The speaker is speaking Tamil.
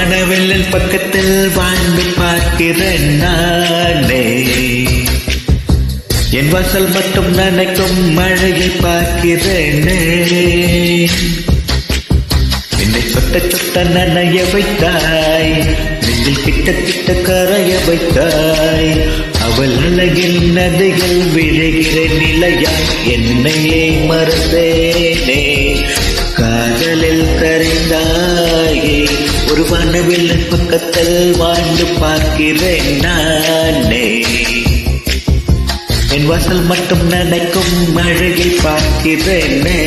வானவெல்லில் பக்கத்தில் வாழ்ந்து பார்க்கிறேன் நானே. என் வாசல் மட்டும் நனைக்கும் மழையை பார்க்கிறேனே. என்னை சொட்ட சொட்ட நனைய வைத்தாய், நெஞ்சில் கிட்ட கிட்ட கரைய வைத்தாய். அவள் அழகில் நதிகள் விழுகிற நிலையாய் என்னையே மறந்தேனே. காதலில் கரைந்தாயே, ஒரு வானவில் பக்கத்தில் வாழ்ந்து பார்க்கிறேன் நானே. என் வாசல் மட்டும் நனைக்கும் மழையை பார்க்கிறேனே.